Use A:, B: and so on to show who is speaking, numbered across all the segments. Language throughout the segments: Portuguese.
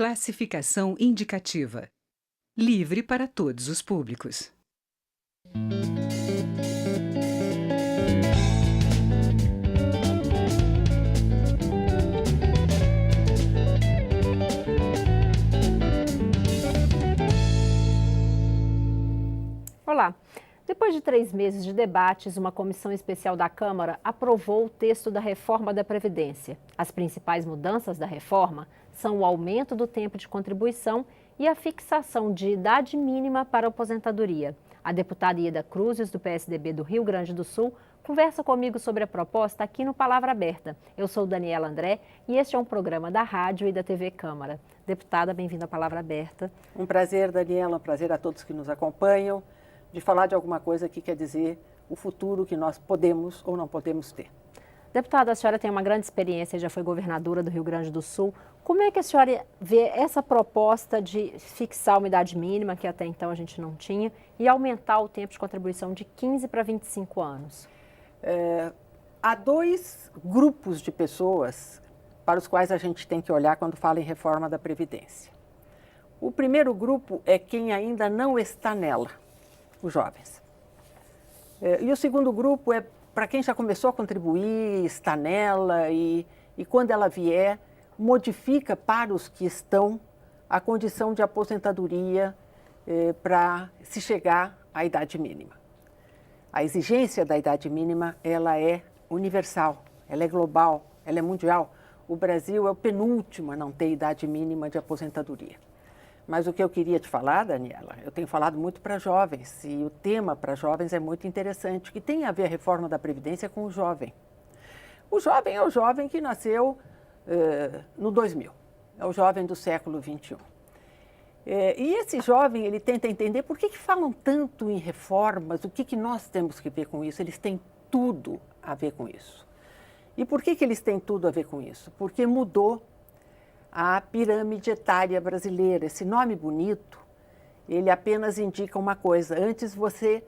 A: Classificação indicativa. Livre para todos os públicos.
B: Olá! Depois de 3 meses de debates, uma comissão especial da Câmara aprovou o texto da reforma da Previdência. As principais mudanças da reforma são o aumento do tempo de contribuição e a fixação de idade mínima para a aposentadoria. A deputada Ieda Cruzes, do PSDB do Rio Grande do Sul, conversa comigo sobre a proposta aqui no Palavra Aberta. Eu sou Daniela André e este é um programa da rádio e da TV Câmara. Deputada, bem-vinda à Palavra Aberta.
C: Um prazer, Daniela, um prazer a todos que nos acompanham, de falar de alguma coisa que quer dizer o futuro que nós podemos ou não podemos ter.
B: Deputada, a senhora tem uma grande experiência, já foi governadora do Rio Grande do Sul. Como é que a senhora vê essa proposta de fixar uma idade mínima, que até então a gente não tinha, e aumentar o tempo de contribuição de 15 para 25 anos?
C: Há 2 grupos de pessoas para os quais a gente tem que olhar quando fala em reforma da Previdência. O primeiro grupo é quem ainda não está nela, os jovens. E o segundo grupo é para quem já começou a contribuir, está nela e quando ela vier, modifica para os que estão a condição de aposentadoria para se chegar à idade mínima. A exigência da idade mínima, ela é universal, ela é global, ela é mundial. O Brasil é o penúltimo a não ter idade mínima de aposentadoria. Mas o que eu queria te falar, Daniela, eu tenho falado muito para jovens e o tema para jovens é muito interessante, que tem a ver a reforma da Previdência com o jovem. O jovem é o jovem que nasceu no 2000, é o jovem do século XXI. E esse jovem, ele tenta entender por que falam tanto em reformas, o que nós temos que ver com isso. Eles têm tudo a ver com isso. E por que eles têm tudo a ver com isso? Porque mudou a pirâmide etária brasileira. Esse nome bonito, ele apenas indica uma coisa. Antes você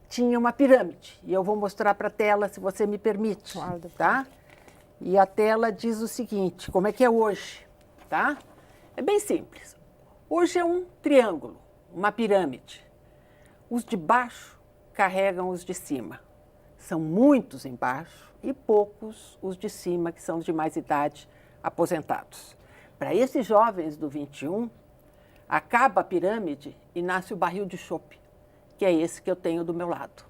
C: tinha uma pirâmide, e eu vou mostrar para a tela, se você me permite, tá? E a tela diz o seguinte, como é que é hoje, tá? É bem simples. Hoje é um triângulo, uma pirâmide. Os de baixo carregam os de cima. São muitos embaixo e poucos os de cima, que são os de mais idade, aposentados. Para esses jovens do 21, acaba a pirâmide e nasce o barril de chope, que é esse que eu tenho do meu lado.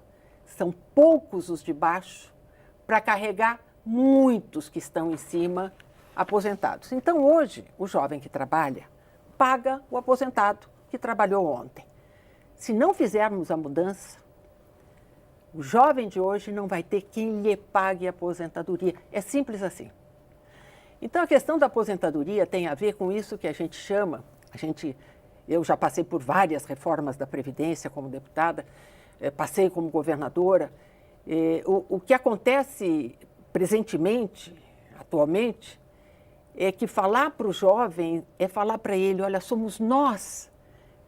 C: São poucos os de baixo para carregar muitos que estão em cima aposentados. Então, hoje, o jovem que trabalha paga o aposentado que trabalhou ontem. Se não fizermos a mudança, o jovem de hoje não vai ter quem lhe pague a aposentadoria. É simples assim. Então, a questão da aposentadoria tem a ver com isso que a gente chama, eu já passei por várias reformas da Previdência como deputada, passei como governadora. O que acontece presentemente, atualmente, é que falar para o jovem é falar para ele, olha, somos nós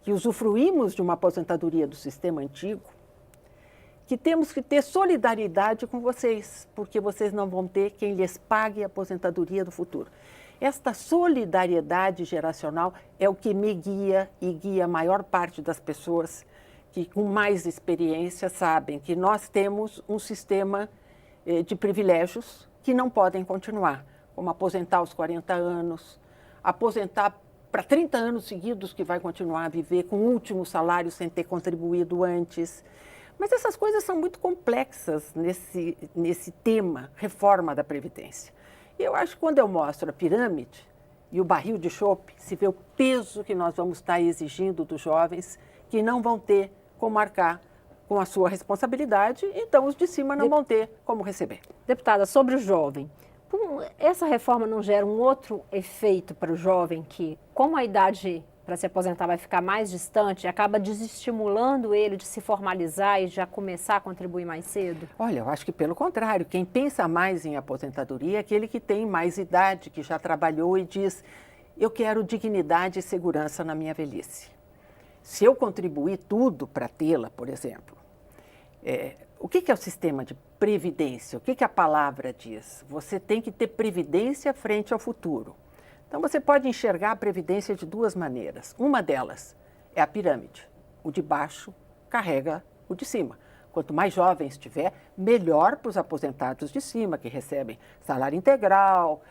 C: que usufruímos de uma aposentadoria do sistema antigo, que temos que ter solidariedade com vocês, porque vocês não vão ter quem lhes pague a aposentadoria do futuro. Esta solidariedade geracional é o que me guia e guia a maior parte das pessoas que com mais experiência sabem que nós temos um sistema de privilégios que não podem continuar, como aposentar aos 40 anos, aposentar para 30 anos seguidos que vai continuar a viver com o último salário sem ter contribuído antes. Mas essas coisas são muito complexas nesse tema, reforma da Previdência. E eu acho que quando eu mostro a pirâmide e o barril de chope, se vê o peso que nós vamos estar exigindo dos jovens que não vão ter como arcar com a sua responsabilidade, então os de cima não vão ter como receber.
B: Deputada, sobre o jovem, essa reforma não gera um outro efeito para o jovem que, como a idade para se aposentar vai ficar mais distante, acaba desestimulando ele de se formalizar e já começar a contribuir mais cedo?
C: Olha, eu acho que pelo contrário, quem pensa mais em aposentadoria é aquele que tem mais idade, que já trabalhou e diz, eu quero dignidade e segurança na minha velhice. Se eu contribuir tudo para tê-la, por exemplo, o que é o sistema de previdência? O que a palavra diz? Você tem que ter previdência frente ao futuro. Então, você pode enxergar a Previdência de duas maneiras. Uma delas é a pirâmide. O de baixo carrega o de cima. Quanto mais jovens tiver, melhor para os aposentados de cima, que recebem salário integral,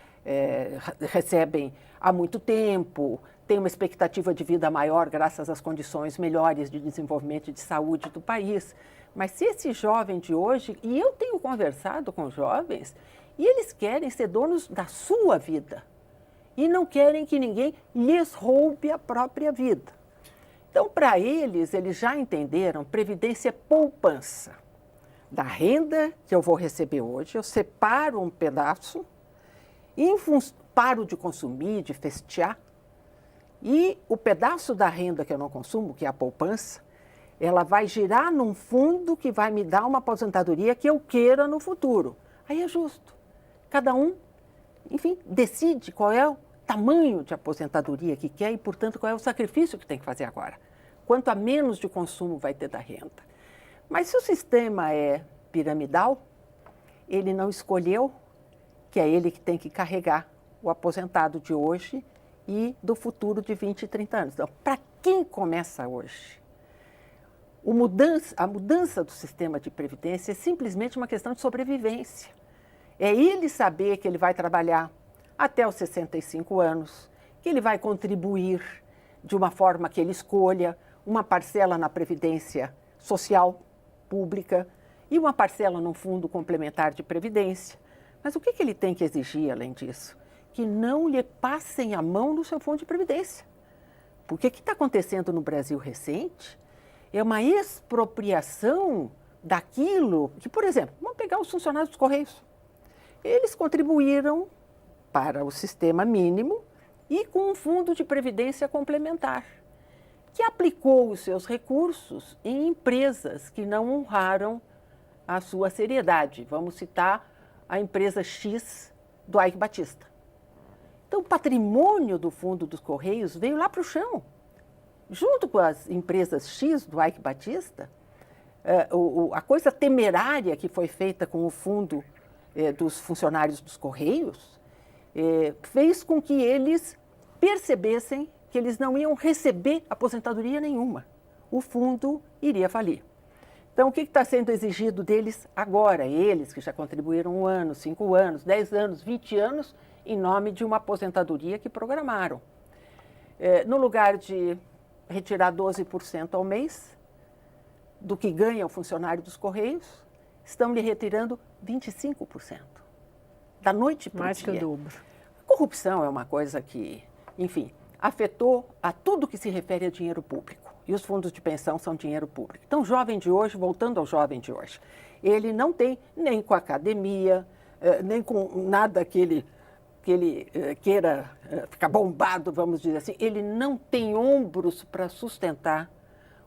C: recebem há muito tempo, têm uma expectativa de vida maior graças às condições melhores de desenvolvimento e de saúde do país. Mas se esse jovem de hoje, e eu tenho conversado com jovens, e eles querem ser donos da sua vida e não querem que ninguém lhes roube a própria vida. Então, para eles já entenderam, previdência é poupança. Da renda que eu vou receber hoje, eu separo um pedaço, paro de consumir, de festear, e o pedaço da renda que eu não consumo, que é a poupança, ela vai girar num fundo que vai me dar uma aposentadoria que eu queira no futuro. Aí é justo. Cada um, enfim, decide qual é o tamanho de aposentadoria que quer e, portanto, qual é o sacrifício que tem que fazer agora. Quanto a menos de consumo vai ter da renda. Mas se o sistema é piramidal, ele não escolheu que é ele que tem que carregar o aposentado de hoje e do futuro de 20 e 30 anos. Então, para quem começa hoje, a mudança do sistema de previdência é simplesmente uma questão de sobrevivência. É ele saber que ele vai trabalhar até os 65 anos, que ele vai contribuir de uma forma que ele escolha, uma parcela na previdência social pública e uma parcela num fundo complementar de previdência. Mas o que ele tem que exigir, além disso? Que não lhe passem a mão no seu fundo de previdência. Porque o que está acontecendo no Brasil recente é uma expropriação daquilo que, por exemplo, vamos pegar os funcionários dos Correios. Eles contribuíram para o sistema mínimo e com um fundo de previdência complementar, que aplicou os seus recursos em empresas que não honraram a sua seriedade. Vamos citar a empresa X do Ike Batista. Então, o patrimônio do fundo dos Correios veio lá para o chão. Junto com as empresas X do Ike Batista, a coisa temerária que foi feita com o fundo dos funcionários dos Correios fez com que eles percebessem que eles não iam receber aposentadoria nenhuma. O fundo iria falir. Então, o que está sendo exigido deles agora? Eles que já contribuíram 1 ano, 5 anos, 10 anos, 20 anos, em nome de uma aposentadoria que programaram. No lugar de retirar 12% ao mês do que ganha o funcionário dos Correios, estão lhe retirando 25%. Da noite para o dia.
B: Mais que o dobro.
C: A corrupção é uma coisa que, enfim, afetou a tudo que se refere a dinheiro público. E os fundos de pensão são dinheiro público. Então, o jovem de hoje, voltando ao jovem de hoje, ele não tem nem com a academia, nem com nada que ele queira ficar bombado, vamos dizer assim, ele não tem ombros para sustentar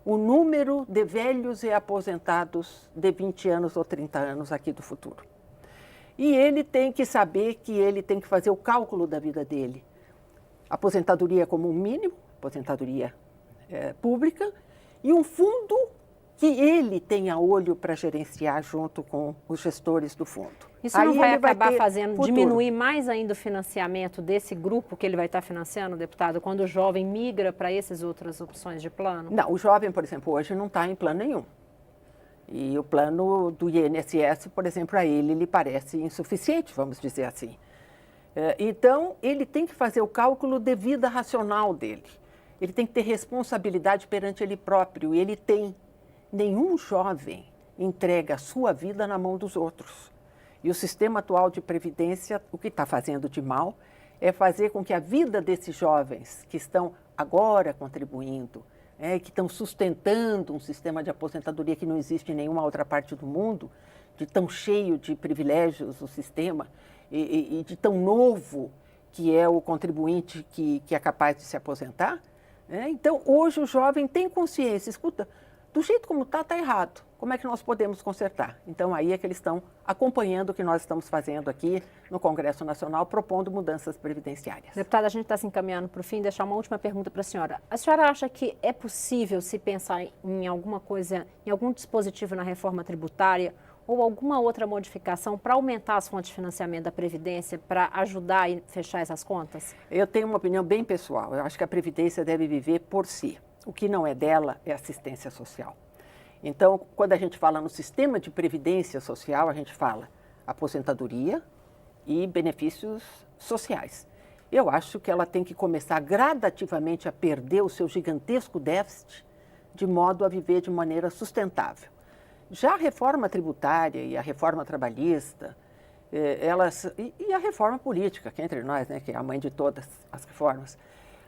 C: o número de velhos e aposentados de 20 anos ou 30 anos aqui do futuro. E ele tem que saber que ele tem que fazer o cálculo da vida dele. Aposentadoria como um mínimo, aposentadoria pública, e um fundo que ele tenha olho para gerenciar junto com os gestores do fundo.
B: Isso não vai acabar fazendo diminuir mais ainda o financiamento desse grupo que ele vai estar financiando, deputado, quando o jovem migra para essas outras opções de plano?
C: Não, o jovem, por exemplo, hoje não está em plano nenhum. E o plano do INSS, por exemplo, a ele lhe parece insuficiente, vamos dizer assim. Então, ele tem que fazer o cálculo de vida racional dele. Ele tem que ter responsabilidade perante ele próprio, e ele tem. Nenhum jovem entrega a sua vida na mão dos outros. E o sistema atual de previdência, o que está fazendo de mal, é fazer com que a vida desses jovens que estão agora contribuindo, que estão sustentando um sistema de aposentadoria que não existe em nenhuma outra parte do mundo, de tão cheio de privilégios o sistema, e de tão novo que é o contribuinte que é capaz de se aposentar. Então, hoje o jovem tem consciência, escuta, do jeito como está errado. Como é que nós podemos consertar? Então, aí é que eles estão acompanhando o que nós estamos fazendo aqui no Congresso Nacional, propondo mudanças previdenciárias.
B: Deputada, a gente está se encaminhando para o fim, deixar uma última pergunta para a senhora. A senhora acha que é possível se pensar em alguma coisa, em algum dispositivo na reforma tributária, ou alguma outra modificação para aumentar as fontes de financiamento da Previdência para ajudar a fechar essas contas?
C: Eu tenho uma opinião bem pessoal. Eu acho que a Previdência deve viver por si. O que não é dela é assistência social. Então, quando a gente fala no sistema de previdência social, a gente fala aposentadoria e benefícios sociais. Eu acho que ela tem que começar gradativamente a perder o seu gigantesco déficit, de modo a viver de maneira sustentável. Já a reforma tributária e a reforma trabalhista, e a reforma política, que é entre nós, né, que é a mãe de todas as reformas,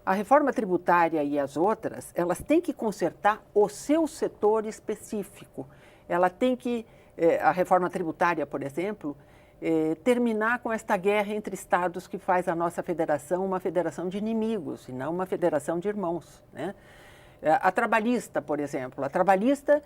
C: a reforma tributária e as outras, elas têm que consertar o seu setor específico. Ela tem que, a reforma tributária, por exemplo, terminar com esta guerra entre estados que faz a nossa federação uma federação de inimigos e não uma federação de irmãos, né? A trabalhista, por exemplo, a trabalhista,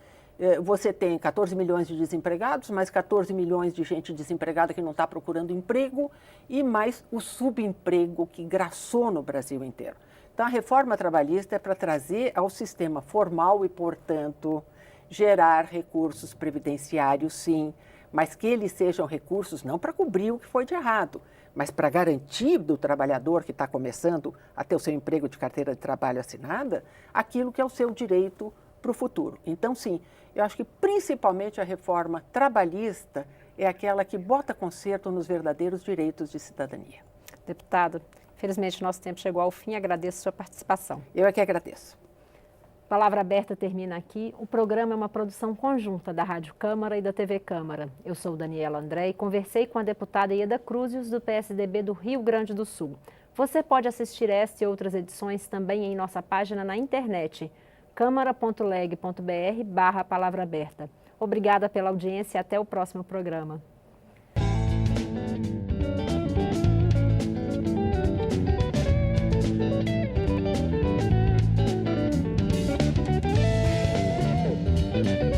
C: você tem 14 milhões de desempregados, mais 14 milhões de gente desempregada que não está procurando emprego e mais o subemprego que graçou no Brasil inteiro. Então, a reforma trabalhista é para trazer ao sistema formal e, portanto, gerar recursos previdenciários, sim, mas que eles sejam recursos não para cobrir o que foi de errado, mas para garantir do trabalhador que está começando a ter o seu emprego de carteira de trabalho assinada, aquilo que é o seu direito para o futuro. Então, sim, eu acho que principalmente a reforma trabalhista é aquela que bota conserto nos verdadeiros direitos de cidadania.
B: Deputado, infelizmente nosso tempo chegou ao fim, agradeço a sua participação.
C: Eu é que agradeço.
B: Palavra Aberta termina aqui. O programa é uma produção conjunta da Rádio Câmara e da TV Câmara. Eu sou Daniela André e conversei com a deputada Ieda Cruzius, do PSDB do Rio Grande do Sul. Você pode assistir esta e outras edições também em nossa página na internet, câmara.leg.br/Palavra Aberta. Obrigada pela audiência e até o próximo programa. Thank you.